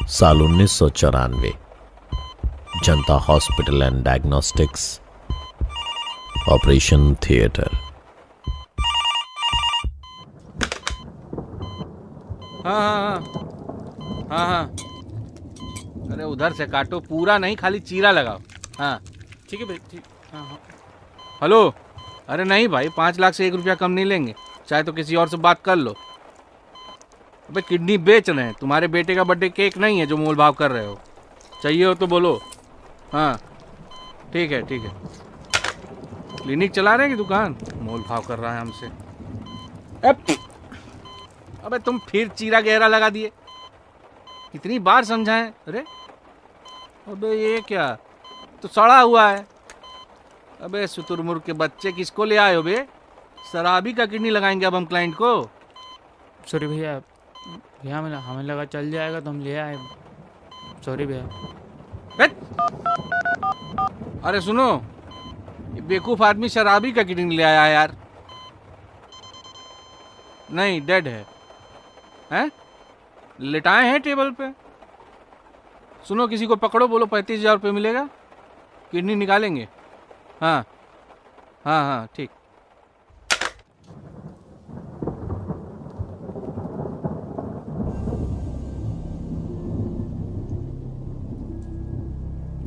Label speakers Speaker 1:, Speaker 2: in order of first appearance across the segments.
Speaker 1: साल 1994, जनता hospital and diagnostics, operation theatre.
Speaker 2: हाँ। अरे उधर से काटो, पूरा नहीं, खाली चीरा लगाओ। हाँ
Speaker 3: ठीक है भाई, ठीक। हाँ।
Speaker 2: हेलो। अरे नहीं भाई, 5 लाख से 1 रुपया कम नहीं लेंगे, चाहे तो किसी और से बात कर लो। अबे किडनी बेच रहे हैं, तुम्हारे बेटे का बर्थडे केक नहीं है जो मोल भाव कर रहे हो। चाहिए हो तो बोलो। हाँ ठीक है। क्लिनिक चला रहे हैं कि दुकान? मोल भाव कर रहा है हमसे। अबे तुम फिर चीरा गहरा लगा दिए, कितनी बार समझाएं। अरे अबे ये क्या, तो सड़ा हुआ है। अबे शुतुरमुर्ग के बच्चे, किसको ले आए हो बे? शराबी का किडनी लगाएंगे अब हम क्लाइंट को।
Speaker 3: सॉरी भैया, हमें लगा चल जाएगा तो हम ले आए। सॉरी भैया।
Speaker 2: अरे सुनो, ये बेवकूफ आदमी शराबी का किडनी ले आया यार। नहीं, डेड है। हैं? लिटाए हैं टेबल पे। सुनो, किसी को पकड़ो, बोलो 35,000 रुपये मिलेगा, किडनी निकालेंगे। हाँ ठीक।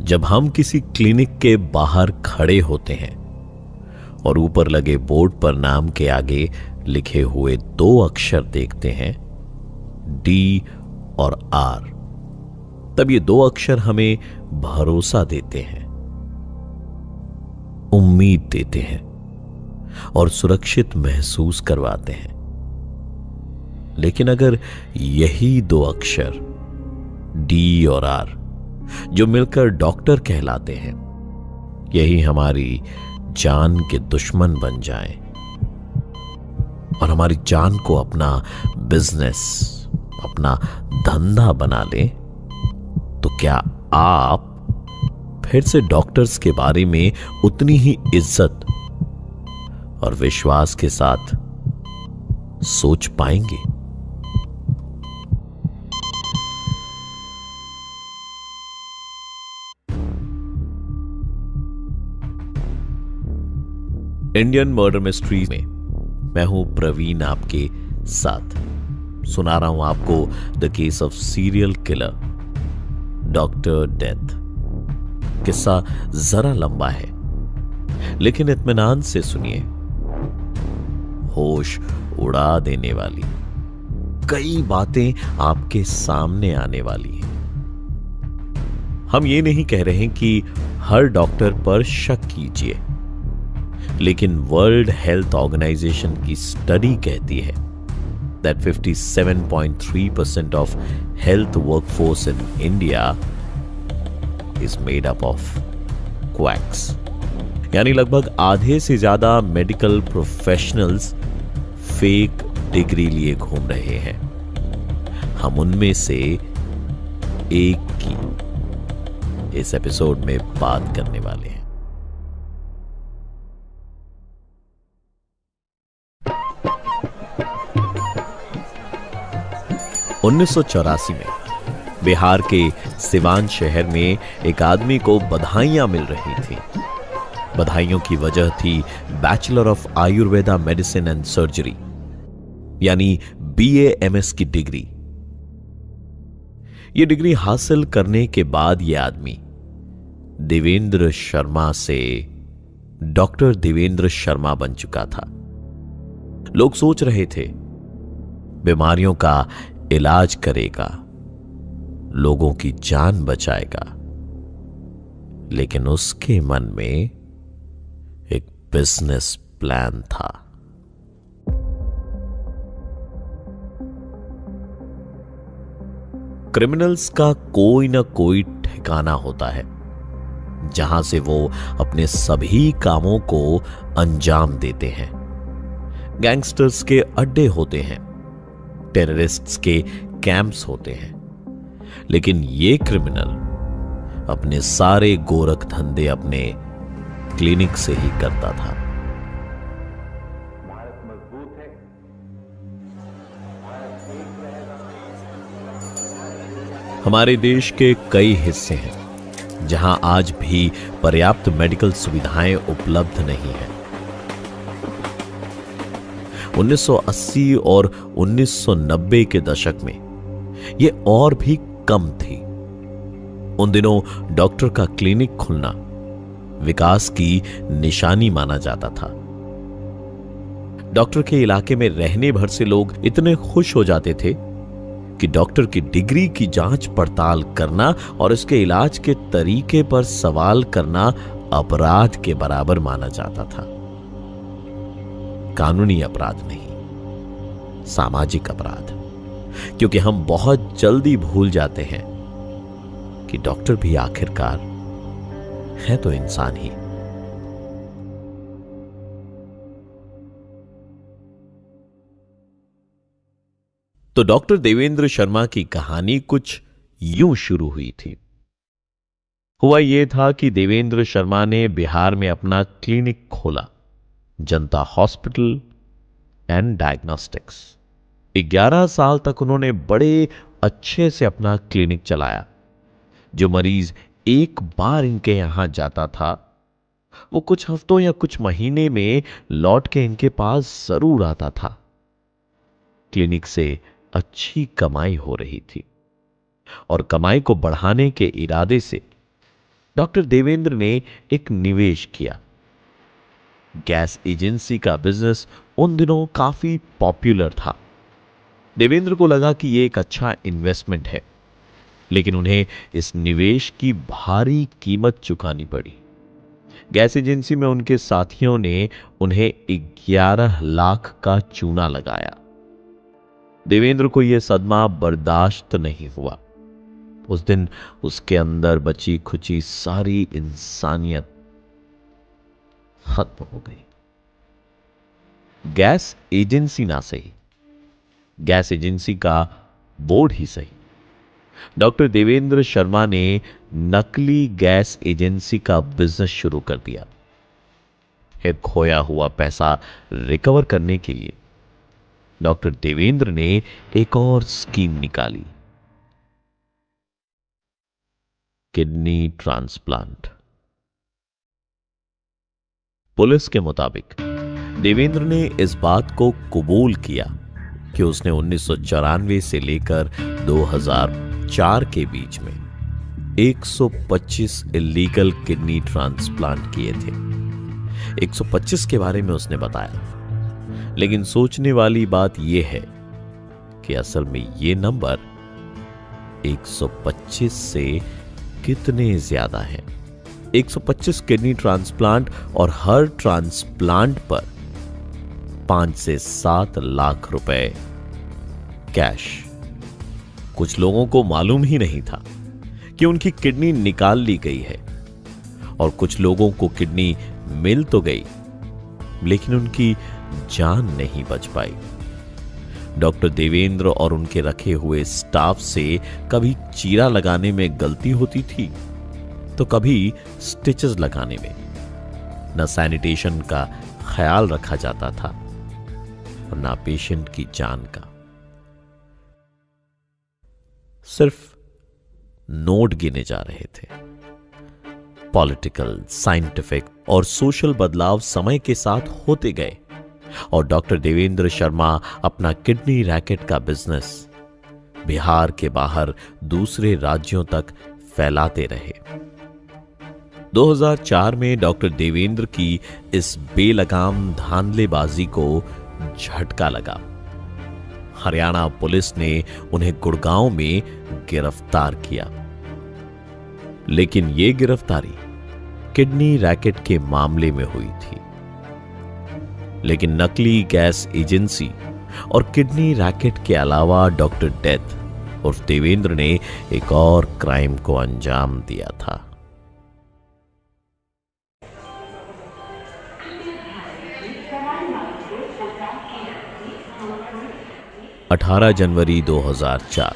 Speaker 1: जब हम किसी क्लिनिक के बाहर खड़े होते हैं और ऊपर लगे बोर्ड पर नाम के आगे लिखे हुए 2 अक्षर देखते हैं, डी और आर, तब ये 2 अक्षर हमें भरोसा देते हैं, उम्मीद देते हैं और सुरक्षित महसूस करवाते हैं। लेकिन अगर यही 2 अक्षर डी और आर, जो मिलकर डॉक्टर कहलाते हैं, यही हमारी जान के दुश्मन बन जाएं और हमारी जान को अपना बिजनेस, अपना धंधा बना लें, तो क्या आप फिर से डॉक्टर्स के बारे में उतनी ही इज्जत और विश्वास के साथ सोच पाएंगे? इंडियन मर्डर मिस्ट्री में मैं हूं प्रवीण, आपके साथ सुना रहा हूं आपको the case of serial killer doctor death. किस्सा जरा लंबा है, लेकिन इत्मीनान से सुनिए, होश उड़ा देने वाली कई बातें आपके सामने आने वाली हैं। हम ये नहीं कह रहे कि हर डॉक्टर पर शक कीजिए, लेकिन वर्ल्ड हेल्थ ऑर्गेनाइजेशन की स्टडी कहती है that 57.3% of health workforce in India is made up of quacks. यानी लगभग आधे से ज्यादा मेडिकल प्रोफेशनल्स फेक डिग्री लिए घूम रहे हैं। हम उनमें से एक की इस एपिसोड में बात करने वाले हैं। 1984 में बिहार के सिवान शहर में एक आदमी को बधाइयां मिल रही थी। बधाइयों की वजह थी bachelor of Ayurveda medicine and surgery, यानी BAMS की डिग्री। यह डिग्री हासिल करने के बाद यह आदमी देवेंद्र शर्मा से डॉक्टर देवेंद्र शर्मा बन चुका था। लोग सोच रहे थे बीमारियों का इलाज करेगा, लोगों की जान बचाएगा, लेकिन उसके मन में एक बिजनेस प्लान था। क्रिमिनल्स का कोई ना कोई ठिकाना होता है जहां से वो अपने सभी कामों को अंजाम देते हैं। गैंगस्टर्स के अड्डे होते हैं, टेररिस्ट्स के कैंप्स होते हैं, लेकिन ये क्रिमिनल अपने सारे गोरख धंधे अपने क्लिनिक से ही करता था।
Speaker 4: भारत मजबूत है, भारत एक रहेगा।
Speaker 1: हमारे देश के कई हिस्से हैं जहां आज भी पर्याप्त मेडिकल सुविधाएं उपलब्ध नहीं हैं। 1980 और 1990 के दशक में ये और भी कम थी। उन दिनों डॉक्टर का क्लिनिक खुलना विकास की निशानी माना जाता था। डॉक्टर के इलाके में रहने भर से लोग इतने खुश हो जाते थे कि डॉक्टर की डिग्री की जांच पड़ताल करना और इसके इलाज के तरीके पर सवाल करना अपराध के बराबर माना जाता था। कानूनी अपराध नहीं, सामाजिक अपराध। क्योंकि हम बहुत जल्दी भूल जाते हैं कि डॉक्टर भी आखिरकार है तो इंसान ही। तो डॉक्टर देवेंद्र शर्मा की कहानी कुछ यूं शुरू हुई थी। हुआ यह था कि देवेंद्र शर्मा ने बिहार में अपना क्लिनिक खोला, जनता हॉस्पिटल एंड डायग्नोस्टिक्स। 11 साल तक उन्होंने बड़े अच्छे से अपना क्लिनिक चलाया। जो मरीज एक बार इनके यहां जाता था वो कुछ हफ्तों या कुछ महीने में लौट के इनके पास जरूर आता था। क्लिनिक से अच्छी कमाई हो रही थी और कमाई को बढ़ाने के इरादे से डॉक्टर देवेंद्र ने एक निवेश किया। गैस एजेंसी का बिजनेस उन दिनों काफी पॉपुलर था। देवेंद्र को लगा कि यह एक अच्छा इन्वेस्टमेंट है, लेकिन उन्हें इस निवेश की भारी कीमत चुकानी पड़ी। गैस एजेंसी में उनके साथियों ने उन्हें 11 लाख का चूना लगाया। देवेंद्र को यह सदमा बर्दाश्त नहीं हुआ। उस दिन उसके अंदर बची खुची सारी इंसानियत खत्म हो गई। गैस एजेंसी ना सही, गैस एजेंसी का बोर्ड ही सही। डॉक्टर देवेंद्र शर्मा ने नकली गैस एजेंसी का बिजनेस शुरू कर दिया। एक खोया हुआ पैसा रिकवर करने के लिए डॉक्टर देवेंद्र ने एक और स्कीम निकाली, किडनी ट्रांसप्लांट। पुलिस के मुताबिक देवेंद्र ने इस बात को कबूल किया कि उसने 1994 से लेकर 2004 के बीच में 125 इलीगल किडनी ट्रांसप्लांट किए थे। 125 के बारे में उसने बताया, लेकिन सोचने वाली बात यह है कि असल में यह नंबर 125 से कितने ज्यादा है। 125 किडनी ट्रांसप्लांट और हर ट्रांसप्लांट पर 5 से 7 लाख रुपए कैश। कुछ लोगों को मालूम ही नहीं था कि उनकी किडनी निकाल ली गई है, और कुछ लोगों को किडनी मिल तो गई लेकिन उनकी जान नहीं बच पाई। डॉक्टर देवेंद्र और उनके रखे हुए स्टाफ से कभी चीरा लगाने में गलती होती थी तो कभी स्टिचेस लगाने में। न सैनिटेशन का ख्याल रखा जाता था और ना पेशेंट की जान का। सिर्फ नोट गिने जा रहे थे। पॉलिटिकल, साइंटिफिक और सोशल बदलाव समय के साथ होते गए और डॉक्टर देवेंद्र शर्मा अपना किडनी रैकेट का बिजनेस बिहार के बाहर दूसरे राज्यों तक फैलाते रहे। 2004 में डॉक्टर देवेंद्र की इस बेलगाम धांधलेबाजी को झटका लगा। हरियाणा पुलिस ने उन्हें गुड़गांव में गिरफ्तार किया, लेकिन यह गिरफ्तारी किडनी रैकेट के मामले में हुई थी। लेकिन नकली गैस एजेंसी और किडनी रैकेट के अलावा डॉक्टर डेथ उर्फ देवेंद्र ने एक और क्राइम को अंजाम दिया था। 18 जनवरी 2004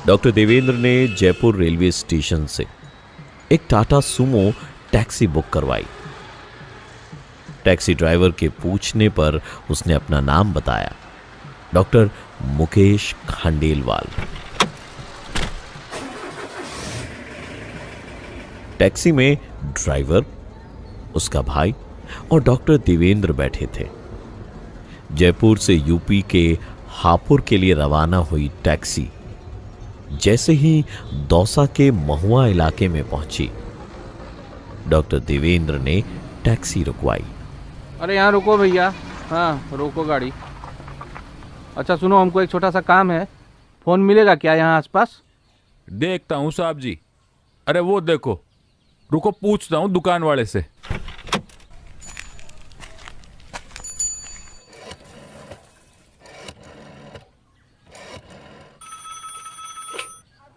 Speaker 1: डॉक्टर देवेंद्र ने जयपुर रेलवे स्टेशन से एक टाटा सुमो टैक्सी बुक करवाई। टैक्सी ड्राइवर के पूछने पर उसने अपना नाम बताया, डॉक्टर मुकेश खांडेलवाल। टैक्सी में ड्राइवर, उसका भाई और डॉक्टर देवेंद्र बैठे थे। जयपुर से यूपी के हापुड़ के लिए रवाना हुई टैक्सी जैसे ही दौसा के महुआ इलाके में पहुंची, डॉक्टर देवेंद्र ने टैक्सी रुकवाई।
Speaker 2: अरे यहाँ रुको भैया, हाँ रोको गाड़ी। अच्छा सुनो, हमको एक छोटा सा काम है, फ़ोन मिलेगा क्या यहाँ आसपास?
Speaker 4: देखता हूँ साहब जी। अरे वो देखो, रुको पूछता हूँ दुकान वाले से।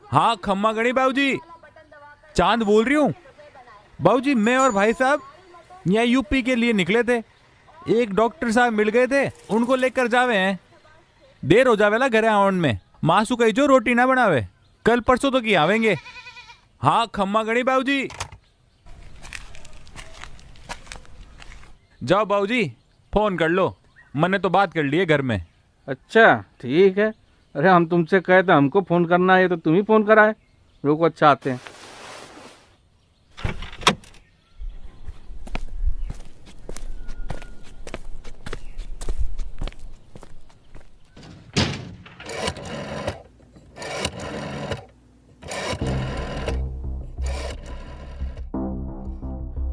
Speaker 4: हाँ खम्मा गणी बाबूजी, चांद बोल रही हूँ। बाबूजी मैं और भाई साहब यहाँ यूपी के लिए निकले थे। एक डॉक्टर साहब मिल गए थे, उनको लेकर जावे हैं। देर हो जावेला घरे आवन में। मासू कही जो रोटी ना बनावे, कल परसों तो की आवेंगे। हाँ खम्मा गणी बाबूजी। जाओ बाबूजी फोन कर लो, मैंने तो बात कर ली है घर में।
Speaker 2: अच्छा ठीक है। अरे हम तुमसे कहे थे हमको फ़ोन करना है तो तुम ही फ़ोन कराए। रुको, अच्छा आते हैं।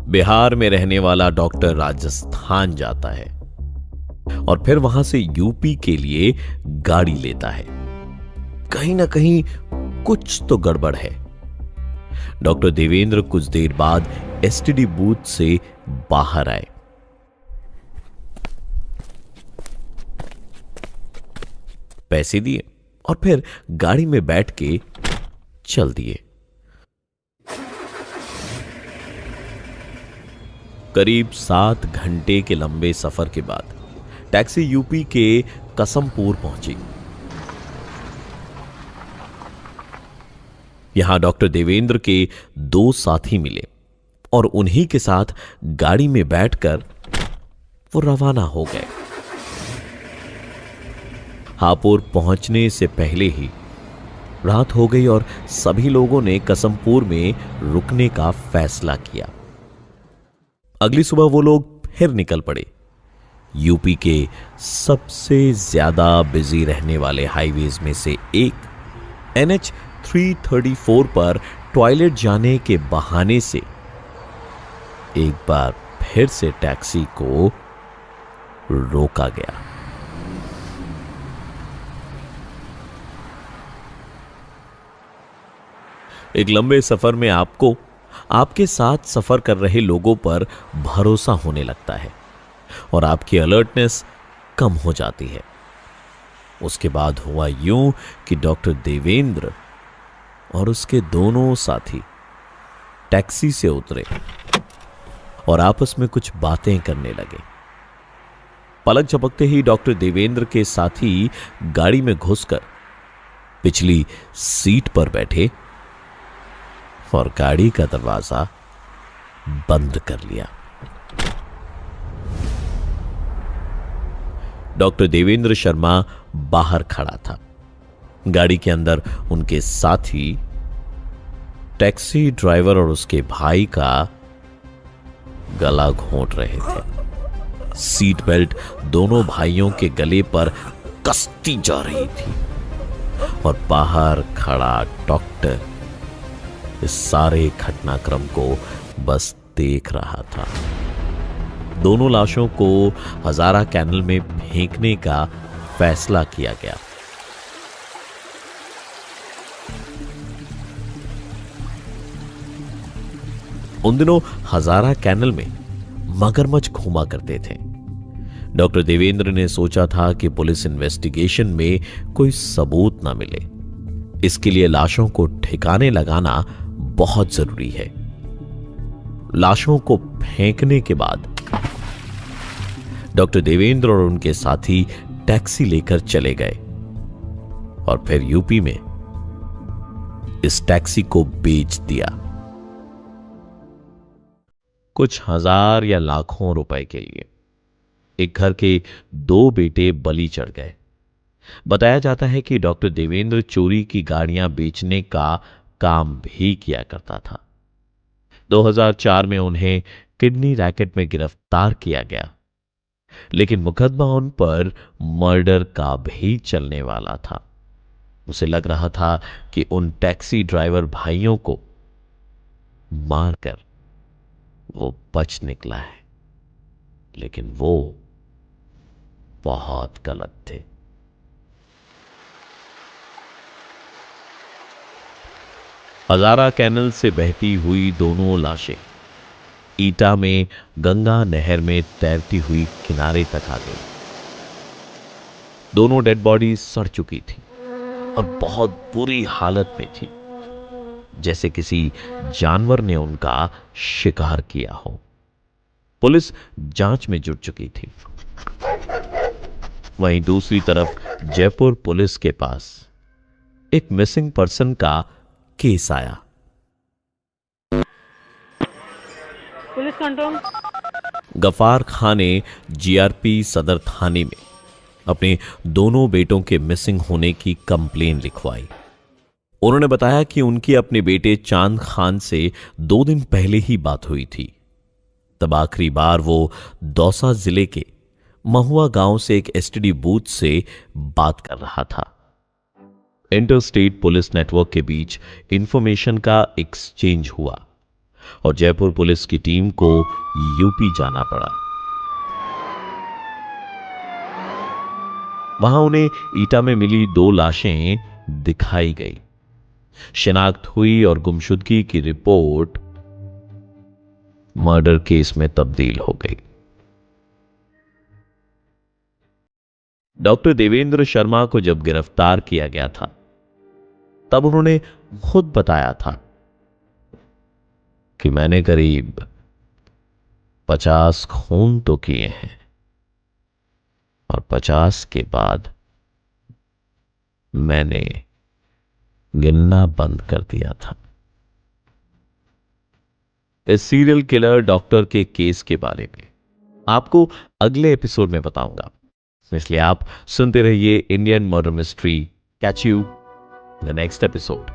Speaker 1: बिहार में रहने वाला डॉक्टर राजस्थान जाता है और फिर वहां से यूपी के लिए गाड़ी लेता है। कहीं ना कहीं कुछ तो गड़बड़ है। डॉक्टर देवेंद्र कुछ देर बाद एसटीडी बूथ से बाहर आए। पैसे दिए और फिर गाड़ी में बैठ के चल दिए। करीब 7 घंटे के लंबे सफर के बाद टैक्सी यूपी के कसमपुर पहुंची। यहां डॉक्टर देवेंद्र के 2 साथी मिले और उन्हीं के साथ गाड़ी में बैठकर वो रवाना हो गए। हापुड़ पहुंचने से पहले ही रात हो गई और सभी लोगों ने कसमपुर में रुकने का फैसला किया। अगली सुबह वो लोग फिर निकल पड़े। यूपी के सबसे ज्यादा बिजी रहने वाले हाईवेज में से एक NH 334 पर टॉयलेट जाने के बहाने से एक बार फिर से टैक्सी को रोका गया। एक लंबे सफर में आपको आपके साथ सफर कर रहे लोगों पर भरोसा होने लगता है और आपकी अलर्टनेस कम हो जाती है। उसके बाद हुआ यूं कि डॉक्टर देवेंद्र और उसके दोनों साथी टैक्सी से उतरे और आपस में कुछ बातें करने लगे। पलक झपकते ही डॉक्टर देवेंद्र के साथी गाड़ी में घुसकर पिछली सीट पर बैठे और गाड़ी का दरवाजा बंद कर लिया। डॉक्टर देवेंद्र शर्मा बाहर खड़ा था। गाड़ी के अंदर उनके साथी टैक्सी ड्राइवर और उसके भाई का गला घोंट रहे थे। सीट बेल्ट दोनों भाइयों के गले पर कसती जा रही थी और बाहर खड़ा डॉक्टर इस सारे घटनाक्रम को बस देख रहा था। दोनों लाशों को हजारा कैनल में फेंकने का फैसला किया गया। उन दिनों हजारा कैनल में मगरमच्छ घूमा करते थे। डॉक्टर देवेंद्र ने सोचा था कि पुलिस इन्वेस्टिगेशन में कोई सबूत ना मिले, इसके लिए लाशों को ठिकाने लगाना बहुत जरूरी है। लाशों को फेंकने के बाद डॉक्टर देवेंद्र और उनके साथी टैक्सी लेकर चले गए और फिर यूपी में इस टैक्सी को बेच दिया, कुछ हजार या लाखों रुपए के लिए। एक घर के 2 बेटे बलि चढ़ गए। बताया जाता है कि डॉक्टर देवेंद्र चोरी की गाड़ियां बेचने का काम भी किया करता था। 2004 में उन्हें किडनी रैकेट में गिरफ्तार किया गया, लेकिन मुकदमा उन पर मर्डर का भी चलने वाला था। उसे लग रहा था कि उन टैक्सी ड्राइवर भाइयों को मारकर वो बच निकला है, लेकिन वो बहुत गलत थे। हजारा कैनल से बहती हुई दोनों लाशें ईटा में गंगा नहर में तैरती हुई किनारे तक आ गई। दोनों डेड बॉडी सड़ चुकी थी और बहुत बुरी हालत में थी, जैसे किसी जानवर ने उनका शिकार किया हो। पुलिस जांच में जुट चुकी थी। वहीं दूसरी तरफ जयपुर पुलिस के पास एक मिसिंग पर्सन का केस आया।
Speaker 5: Police control.
Speaker 1: गफार खान ने जीआरपी सदर थाने में अपने दोनों बेटों के मिसिंग होने की कंप्लेन लिखवाई। उन्होंने बताया कि उनकी अपने बेटे चांद खान से 2 दिन पहले ही बात हुई थी। तब आखिरी बार वो दौसा जिले के महुआ गांव से एक एसटीडी बूथ से बात कर रहा था। इंटर स्टेट पुलिस नेटवर्क के बीच इंफॉर्मेशन का एक्सचेंज हुआ और जयपुर पुलिस की टीम को यूपी जाना पड़ा। वहां उन्हें ईटा में मिली 2 लाशें दिखाई गई। शिनाख्त हुई और गुमशुदगी की रिपोर्ट मर्डर केस में तब्दील हो गई। डॉक्टर देवेंद्र शर्मा को जब गिरफ्तार किया गया था, तब उन्होंने खुद बताया था कि मैंने करीब 50 खून तो किए हैं और 50 के बाद मैंने गिनना बंद कर दिया था। इस सीरियल किलर डॉक्टर के केस के बारे में आपको अगले एपिसोड में बताऊंगा, इसलिए आप सुनते रहिए Indian murder mystery. Catch you in the next episode.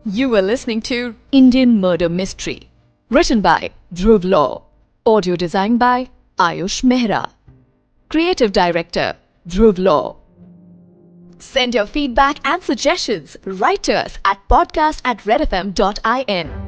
Speaker 6: You were listening to Indian Murder Mystery, written by Dhruv Law, audio designed by Ayush Mehra, creative director Dhruv Law. Send your feedback and suggestions right to us at podcast@redfm.in.